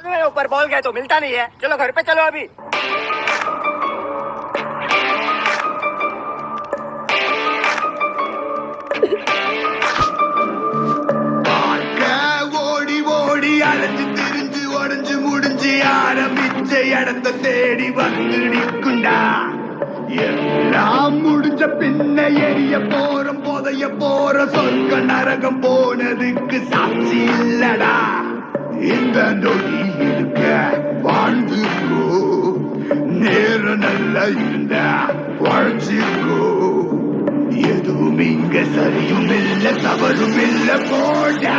ऊपर बॉल गया तो मिलता नहीं है, चलो घर पे चलो अभी। ஓடி ஓடி அலைஞ்சு திரிஞ்சு உடஞ்சு முடிஞ்சு ஆரம்பிச்ச இடத்த தேடி வந்து நிற்குண்டா. எல்லாம் முடிஞ்ச பின்ன எரிய போறோம் போதைய போற சொர்க்க நரகம் போனதுக்கு சாட்சி இல்லடா. இந்த நொடி இருக்க வாழ்ந்துக்கோ, நேரம் நல்லா இருந்தா வாழ்ச்சிக்கோ. எதுவும் இங்க சரியும் இல்ல தவறும் இல்ல போடா.